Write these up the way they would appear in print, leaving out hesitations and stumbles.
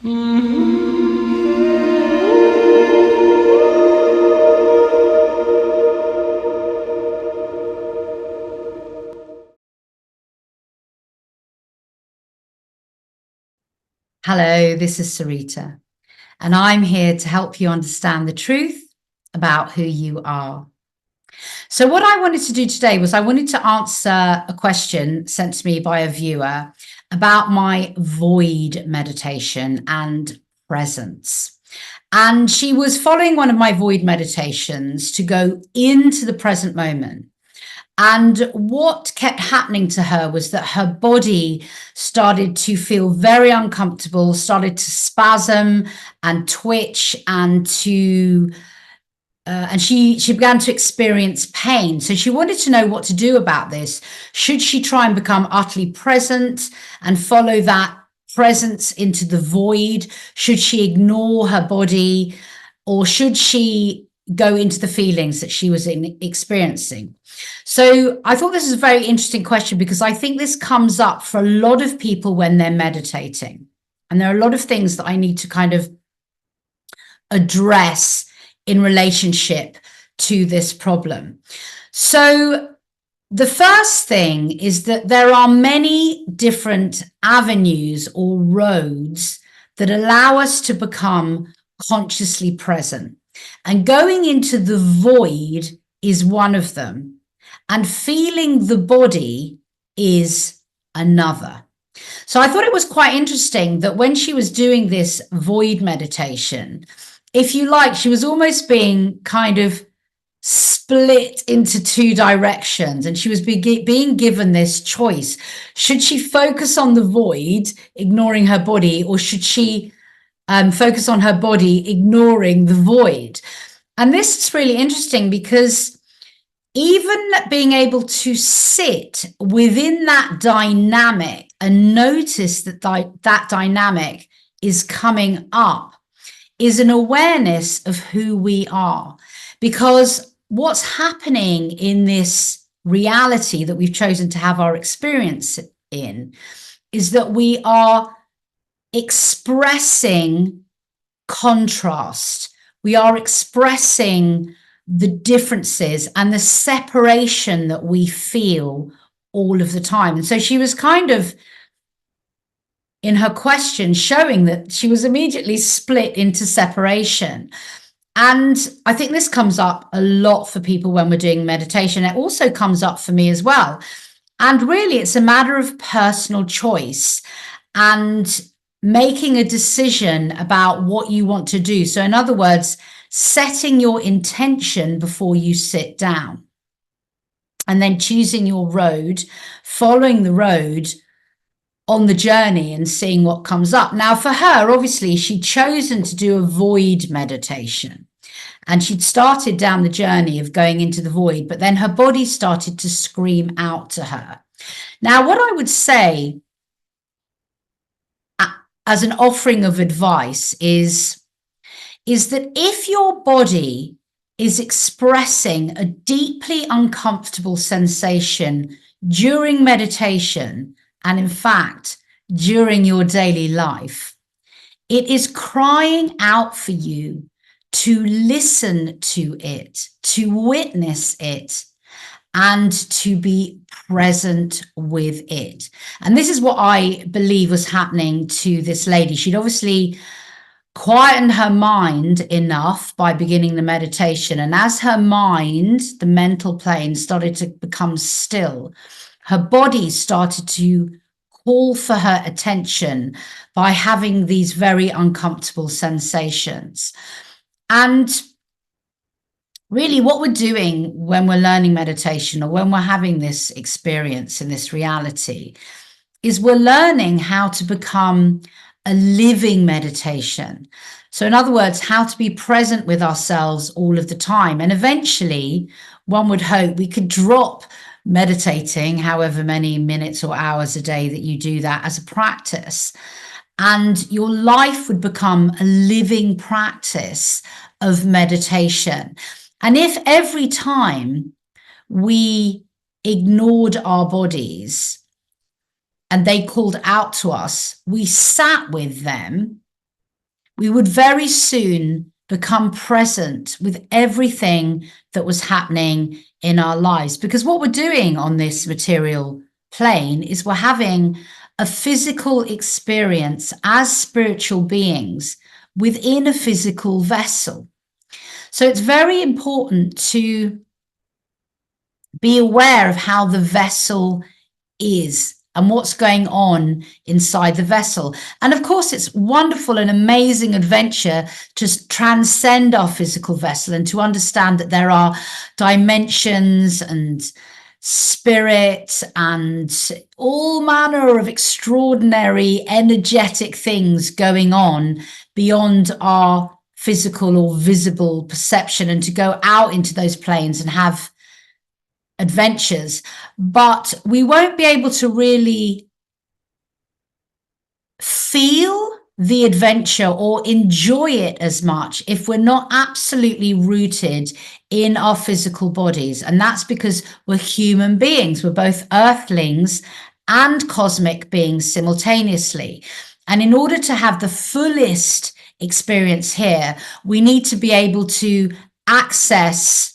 Hello, this is Sarita, and I'm here to help you understand the truth about who you are. So what I wanted to do today was I wanted to answer a question sent to me by a viewer about my void meditation and presence. And she was following one of my void meditations to go into the present moment. And what kept happening to her was that her body started to feel very uncomfortable, started to spasm and twitch, and she began to experience pain. So she wanted to know what to do about this. Should she try and become utterly present and follow that presence into the void? Should she ignore her body, or should she go into the feelings that she was experiencing? So I thought this is a very interesting question, because I think this comes up for a lot of people when they're meditating. And there are a lot of things that I need to kind of address in relationship to this problem. So the first thing is that there are many different avenues or roads that allow us to become consciously present. And going into the void is one of them. And feeling the body is another. So I thought it was quite interesting that when she was doing this void meditation, if you like, she was almost being kind of split into two directions, and she was being given this choice. Should she focus on the void, ignoring her body, or should she focus on her body, ignoring the void? And this is really interesting, because even being able to sit within that dynamic and notice that that dynamic is coming up is an awareness of who we are. Because what's happening in this reality that we've chosen to have our experience in is that we are expressing contrast. We are expressing the differences and the separation that we feel all of the time. And so she was kind of, in her question, showing that she was immediately split into separation. And I think this comes up a lot for people when we're doing meditation. It also comes up for me as well. And really, it's a matter of personal choice and making a decision about what you want to do. So in other words, setting your intention before you sit down, and then choosing your road, following the road on the journey and seeing what comes up. Now, for her, obviously, she'd chosen to do a void meditation, and she'd started down the journey of going into the void, but then her body started to scream out to her. Now, what I would say as an offering of advice is that if your body is expressing a deeply uncomfortable sensation during meditation, and in fact, during your daily life, it is crying out for you to listen to it, to witness it, and to be present with it. And this is what I believe was happening to this lady. She'd obviously quietened her mind enough by beginning the meditation. And as her mind, the mental plane, started to become still, her body started to call for her attention by having these very uncomfortable sensations. And really, what we're doing when we're learning meditation, or when we're having this experience in this reality, is we're learning how to become a living meditation. So in other words, how to be present with ourselves all of the time. And eventually, one would hope we could drop meditating, however many minutes or hours a day that you do that as a practice, and your life would become a living practice of meditation. And if every time we ignored our bodies and they called out to us, we sat with them we would very soon become present with everything that was happening in our lives. Because what we're doing on this material plane is we're having a physical experience as spiritual beings within a physical vessel. So it's very important to be aware of how the vessel is and what's going on inside the vessel. And of course, it's wonderful and amazing adventure to transcend our physical vessel and to understand that there are dimensions and spirit and all manner of extraordinary energetic things going on beyond our physical or visible perception, and to go out into those planes and have adventures. But we won't be able to really feel the adventure or enjoy it as much if we're not absolutely rooted in our physical bodies. And that's because we're human beings. We're both earthlings and cosmic beings simultaneously. And in order to have the fullest experience here, we need to be able to access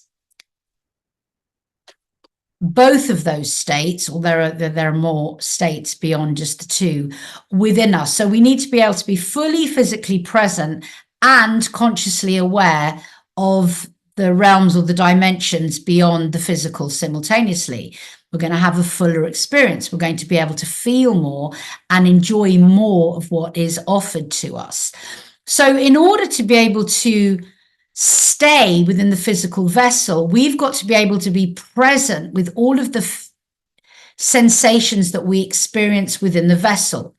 both of those states, or there are more states beyond just the two within us. So we need to be able to be fully physically present and consciously aware of the realms or the dimensions beyond the physical simultaneously. We're going to have a fuller experience. We're going to be able to feel more and enjoy more of what is offered to us. So in order to be able to stay within the physical vessel, we've got to be able to be present with all of the sensations that we experience within the vessel.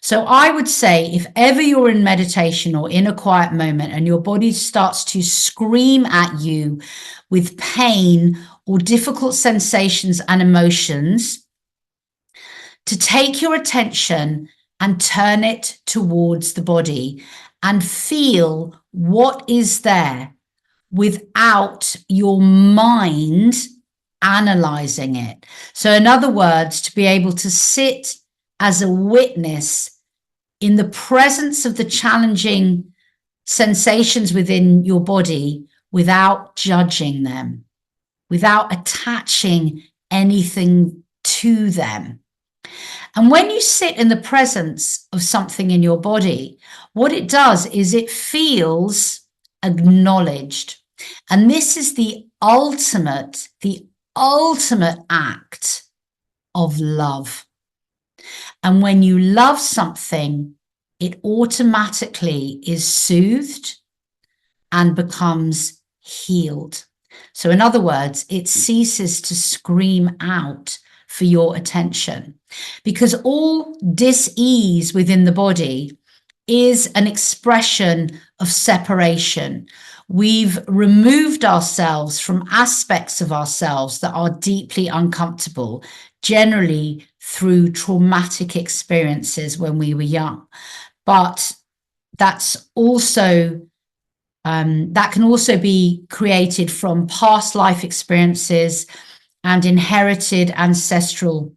So I would say, if ever you're in meditation or in a quiet moment and your body starts to scream at you with pain or difficult sensations and emotions, to take your attention and turn it towards the body and feel what is there without your mind analyzing it. So in other words, to be able to sit as a witness in the presence of the challenging sensations within your body without judging them, without attaching anything to them. And when you sit in the presence of something in your body, what it does is it feels acknowledged. And this is the ultimate act of love. And when you love something, it automatically is soothed and becomes healed. So in other words, it ceases to scream out for your attention, because all dis-ease within the body is an expression of separation. We've removed ourselves from aspects of ourselves that are deeply uncomfortable, generally through traumatic experiences when we were young. But that's also that can also be created from past life experiences and inherited ancestral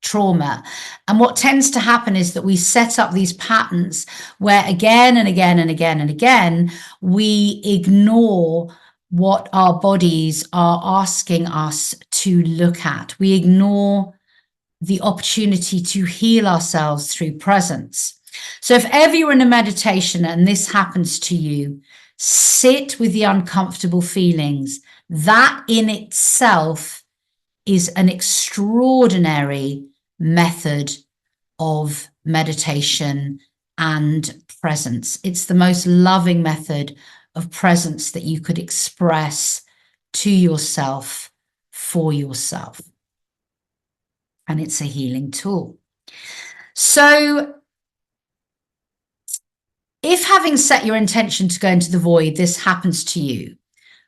trauma. And what tends to happen is that we set up these patterns where again and again and again and again, we ignore what our bodies are asking us to look at. We ignore the opportunity to heal ourselves through presence. So if ever you're in a meditation and this happens to you, sit with the uncomfortable feelings. That in itself is an extraordinary method of meditation and presence. It's the most loving method of presence that you could express to yourself, for yourself. And it's a healing tool. So if, having set your intention to go into the void, this happens to you,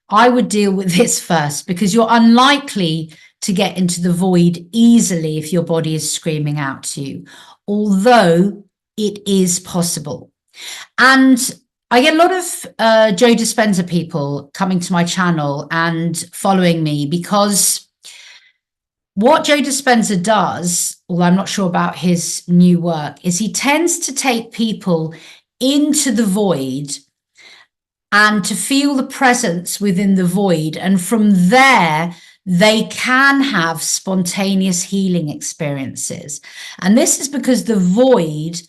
I would deal with this first, because you're unlikely to get into the void easily if your body is screaming out to you, although it is possible. And I get a lot of Joe Dispenza people coming to my channel and following me, because what Joe Dispenza does, although I'm not sure about his new work, is he tends to take people into the void and to feel the presence within the void. And from there, they can have spontaneous healing experiences. And this is because the void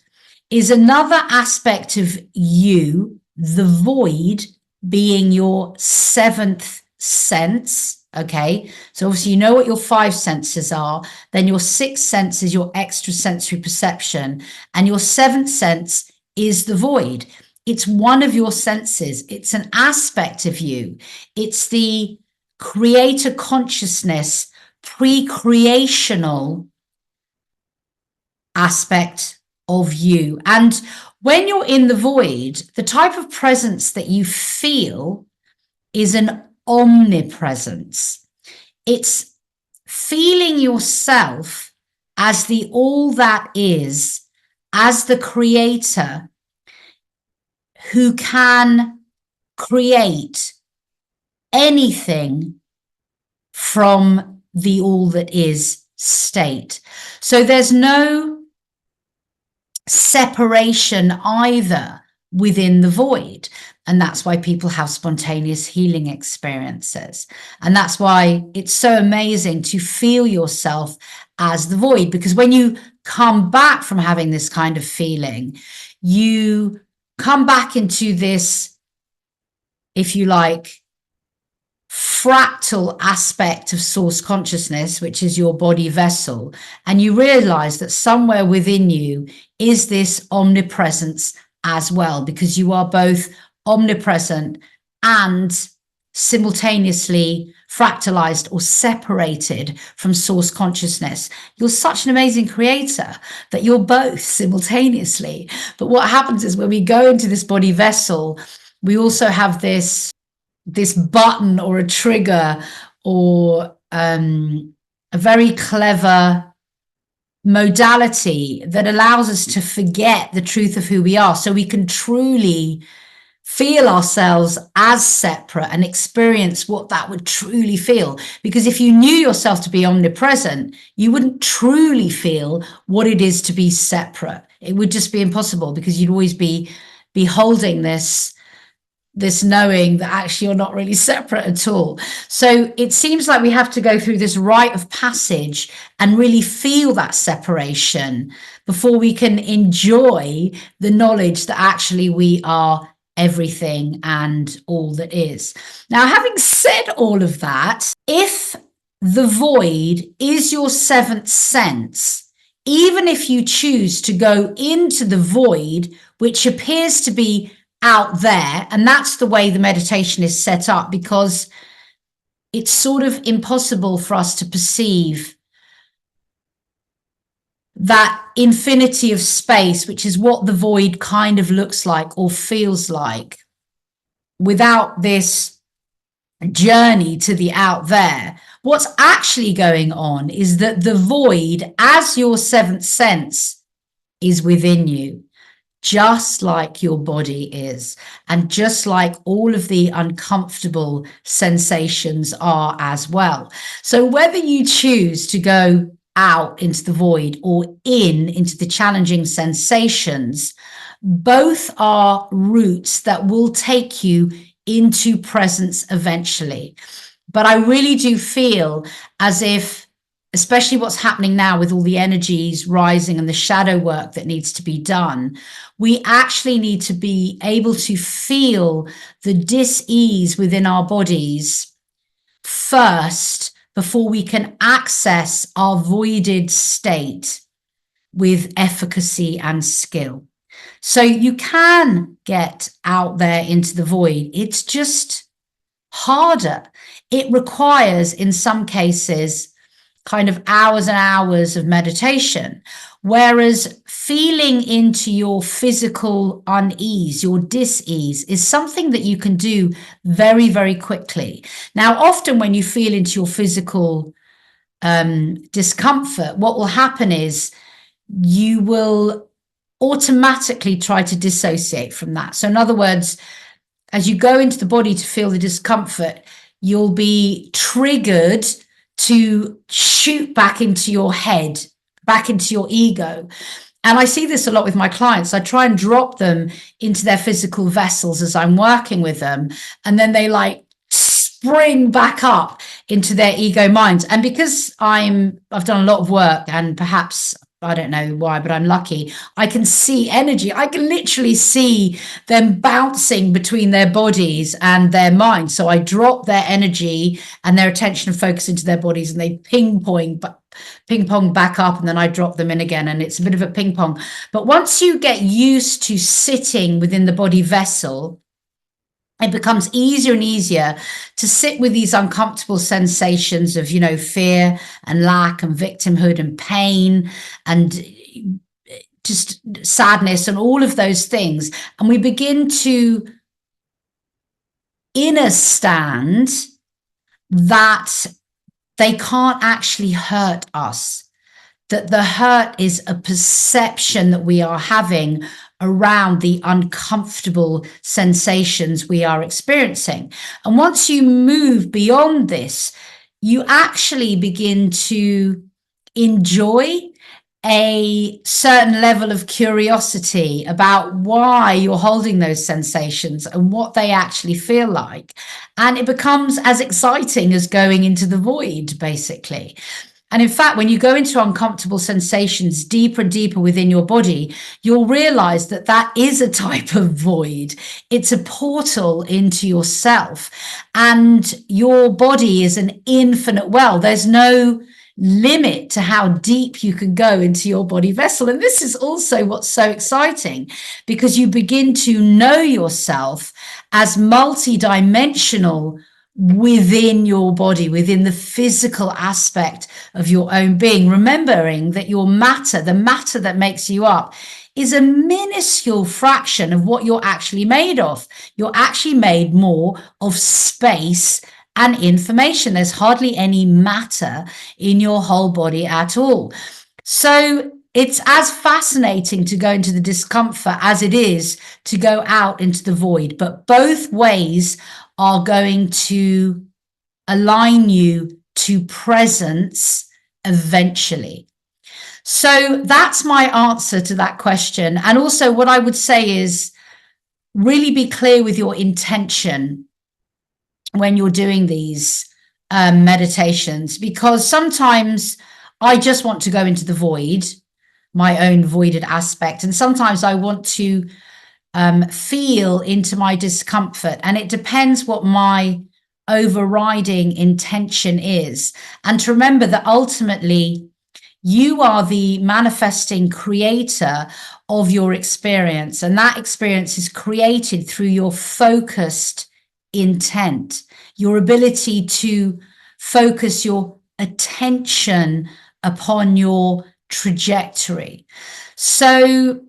is another aspect of you, the void being your seventh sense. Okay, so obviously you know what your five senses are, then your sixth sense is your extrasensory perception, and your seventh sense is the void. It's one of your senses. It's an aspect of you. It's the creator consciousness, pre-creational aspect of you. And when you're in the void, the type of presence that you feel is an omnipresence. It's feeling yourself as the all that is, as the creator who can create anything from the all that is state. So there's no separation either within the void. And that's why people have spontaneous healing experiences. And that's why it's so amazing to feel yourself as the void, because when you come back from having this kind of feeling, you come back into this, if you like, fractal aspect of source consciousness, which is your body vessel, and you realize that somewhere within you is this omnipresence as well, because you are both omnipresent and simultaneously fractalized or separated from source consciousness. You're such an amazing creator that you're both simultaneously. But what happens is when we go into this body vessel, we also have this button or a trigger or a very clever modality that allows us to forget the truth of who we are, so we can truly feel ourselves as separate and experience what that would truly feel. Because if you knew yourself to be omnipresent, you wouldn't truly feel what it is to be separate. It would just be impossible, because you'd always be holding this knowing that actually you're not really separate at all. So it seems like we have to go through this rite of passage and really feel that separation before we can enjoy the knowledge that actually we are everything and all that is. Now, having said all of that, if the void is your seventh sense, even if you choose to go into the void, which appears to be out there, and that's the way the meditation is set up, because it's sort of impossible for us to perceive that infinity of space, which is what the void kind of looks like or feels like, without this journey to the out there. What's actually going on is that the void, as your seventh sense, is within you, just like your body is, and just like all of the uncomfortable sensations are as well. So whether you choose to go out into the void or into the challenging sensations, both are routes that will take you into presence eventually. But I really do feel as if, especially what's happening now with all the energies rising and the shadow work that needs to be done, we actually need to be able to feel the dis-ease within our bodies first before we can access our voided state with efficacy and skill. So you can get out there into the void. It's just harder. It requires, in some cases, kind of hours and hours of meditation, whereas feeling into your physical unease, your dis-ease, is something that you can do very, very quickly. Now, often when you feel into your physical discomfort, what will happen is you will automatically try to dissociate from that. So in other words, as you go into the body to feel the discomfort, you'll be triggered to shoot back into your head, back into your ego. And I see this a lot with my clients. I try and drop them into their physical vessels as I'm working with them. And then they like spring back up into their ego minds. And because I've done a lot of work, and perhaps I don't know why, but I'm lucky, I can see energy. I can literally see them bouncing between their bodies and their minds. So I drop their energy and their attention and focus into their bodies, and they ping pong back up, and then I drop them in again, and it's a bit of a ping pong. But once you get used to sitting within the body vessel, it becomes easier and easier to sit with these uncomfortable sensations of, fear and lack and victimhood and pain and just sadness and all of those things. And we begin to understand that they can't actually hurt us, that the hurt is a perception that we are having around the uncomfortable sensations we are experiencing. And once you move beyond this, you actually begin to enjoy a certain level of curiosity about why you're holding those sensations and what they actually feel like. And it becomes as exciting as going into the void, basically. And in fact, when you go into uncomfortable sensations deeper and deeper within your body, you'll realize that that is a type of void. It's a portal into yourself. And your body is an infinite well. There's no limit to how deep you can go into your body vessel. And this is also what's so exciting, because you begin to know yourself as multidimensional within your body, within the physical aspect of your own being, remembering that your matter, the matter that makes you up, is a minuscule fraction of what you're actually made of. You're actually made more of space and information. There's hardly any matter in your whole body at all. So it's as fascinating to go into the discomfort as it is to go out into the void, but both ways are going to align you to presence eventually. So that's my answer to that question. And also what I would say is really be clear with your intention when you're doing these meditations, because sometimes I just want to go into the void, my own voided aspect. And sometimes I want to feel into my discomfort, and it depends what my overriding intention is. And to remember that ultimately you are the manifesting creator of your experience, and that experience is created through your focused intent, your ability to focus your attention upon your trajectory. So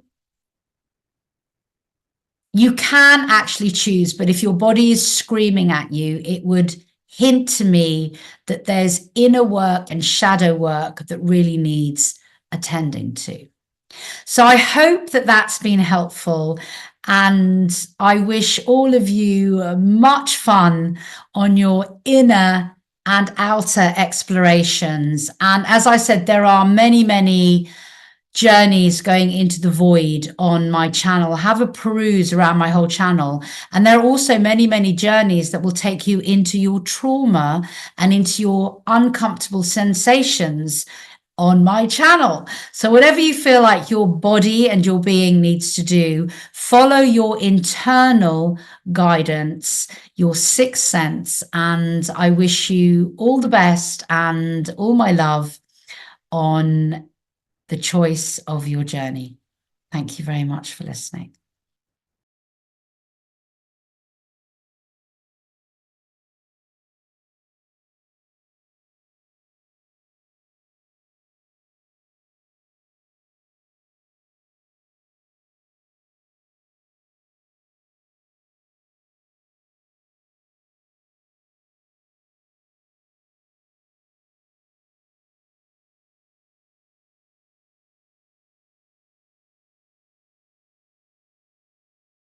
you can actually choose, but if your body is screaming at you, it would hint to me that there's inner work and shadow work that really needs attending to. So I hope that that's been helpful, and I wish all of you much fun on your inner and outer explorations. And as I said, there are many, many journeys going into the void on my channel. Have a peruse around my whole channel. And there are also many, many journeys that will take you into your trauma and into your uncomfortable sensations on my channel. So whatever you feel like your body and your being needs to do, follow your internal guidance, your sixth sense. And I wish you all the best and all my love on the choice of your journey. Thank you very much for listening.